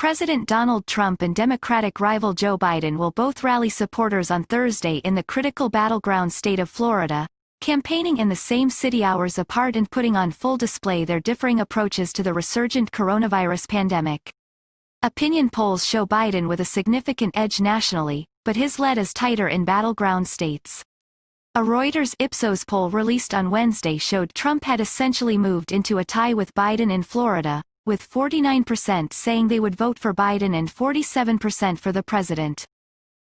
President Donald Trump and Democratic rival Joe Biden will both rally supporters on Thursday in the critical battleground state of Florida, campaigning in the same city hours apart and putting on full display their differing approaches to the resurgent coronavirus pandemic. Opinion polls show Biden with a significant edge nationally, but his lead is tighter in battleground states. A Reuters Ipsos poll released on Wednesday showed Trump had essentially moved into a tie with Biden in Florida, with 49% saying they would vote for Biden and 47% for the president.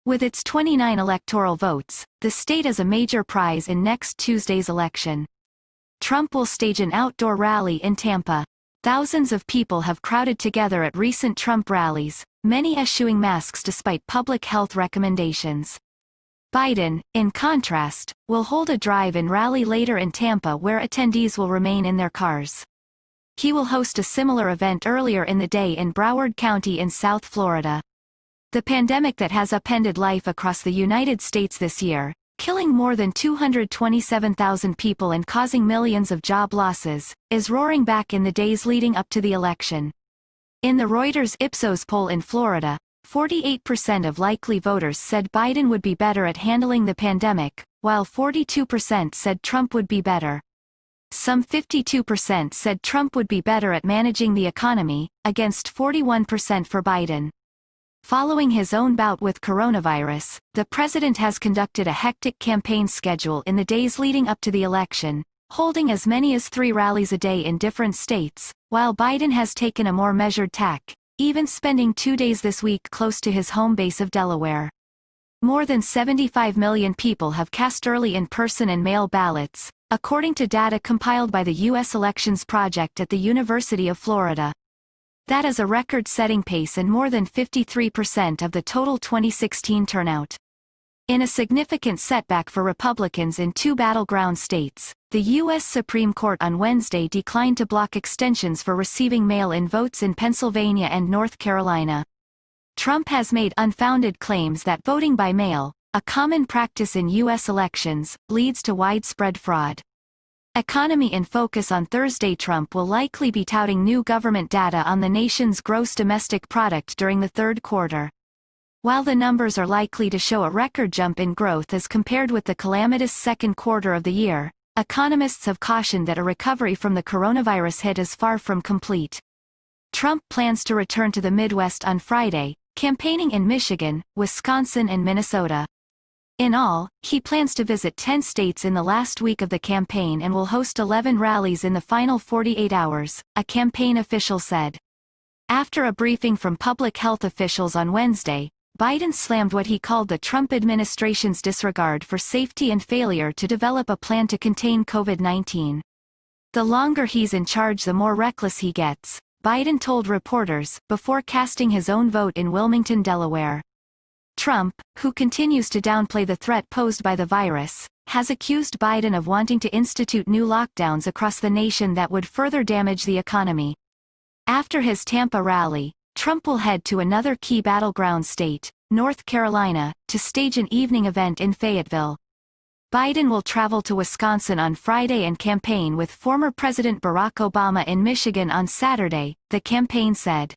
With its 29 electoral votes, the state is a major prize in next Tuesday's election. Trump will stage an outdoor rally in Tampa. Thousands of people have crowded together at recent Trump rallies, many eschewing masks despite public health recommendations. Biden, in contrast, will hold a drive-in rally later in Tampa where attendees will remain in their cars. He will host a similar event earlier in the day in Broward County in South Florida. The pandemic that has upended life across the United States this year, killing more than 227,000 people and causing millions of job losses, is roaring back in the days leading up to the election. In the Reuters Ipsos poll in Florida, 48% of likely voters said Biden would be better at handling the pandemic, while 42% said Trump would be better. Some 52% said Trump would be better at managing the economy, against 41% for Biden. Following his own bout with coronavirus, the president has conducted a hectic campaign schedule in the days leading up to the election, holding as many as 3 rallies a day in different states, while Biden has taken a more measured tack, even spending 2 days this week close to his home base of Delaware. More than 75 million people have cast early in-person and mail ballots, according to data compiled by the U.S. Elections Project at the University of Florida. That is a record-setting pace and more than 53% of the total 2016 turnout. In a significant setback for Republicans in 2 battleground states, the U.S. Supreme Court on Wednesday declined to block extensions for receiving mail-in votes in Pennsylvania and North Carolina. Trump has made unfounded claims that voting by mail, a common practice in U.S. elections, leads to widespread fraud. Economy in focus on Thursday. Trump will likely be touting new government data on the nation's gross domestic product during the third quarter. While the numbers are likely to show a record jump in growth as compared with the calamitous second quarter of the year, economists have cautioned that a recovery from the coronavirus hit is far from complete. Trump plans to return to the Midwest on Friday, campaigning in Michigan, Wisconsin and Minnesota. In all, he plans to visit 10 states in the last week of the campaign and will host 11 rallies in the final 48 hours, a campaign official said. After a briefing from public health officials on Wednesday, Biden slammed what he called the Trump administration's disregard for safety and failure to develop a plan to contain COVID-19. The longer he's in charge, the more reckless he gets, Biden told reporters, before casting his own vote in Wilmington, Delaware. Trump, who continues to downplay the threat posed by the virus, has accused Biden of wanting to institute new lockdowns across the nation that would further damage the economy. After his Tampa rally, Trump will head to another key battleground state, North Carolina, to stage an evening event in Fayetteville. Biden will travel to Wisconsin on Friday and campaign with former President Barack Obama in Michigan on Saturday, the campaign said.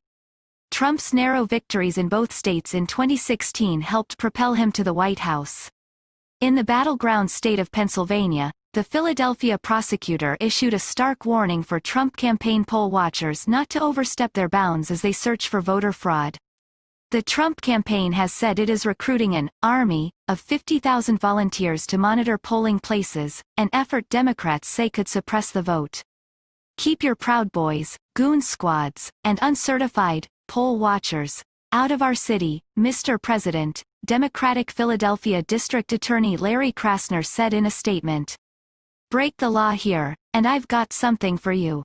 Trump's narrow victories in both states in 2016 helped propel him to the White House. In the battleground state of Pennsylvania, the Philadelphia prosecutor issued a stark warning for Trump campaign poll watchers not to overstep their bounds as they search for voter fraud. The Trump campaign has said it is recruiting an army of 50,000 volunteers to monitor polling places, an effort Democrats say could suppress the vote. Keep your Proud Boys, goon squads, and uncertified poll watchers out of our city, Mr. President, Democratic Philadelphia District Attorney Larry Krasner said in a statement. Break the law here, and I've got something for you.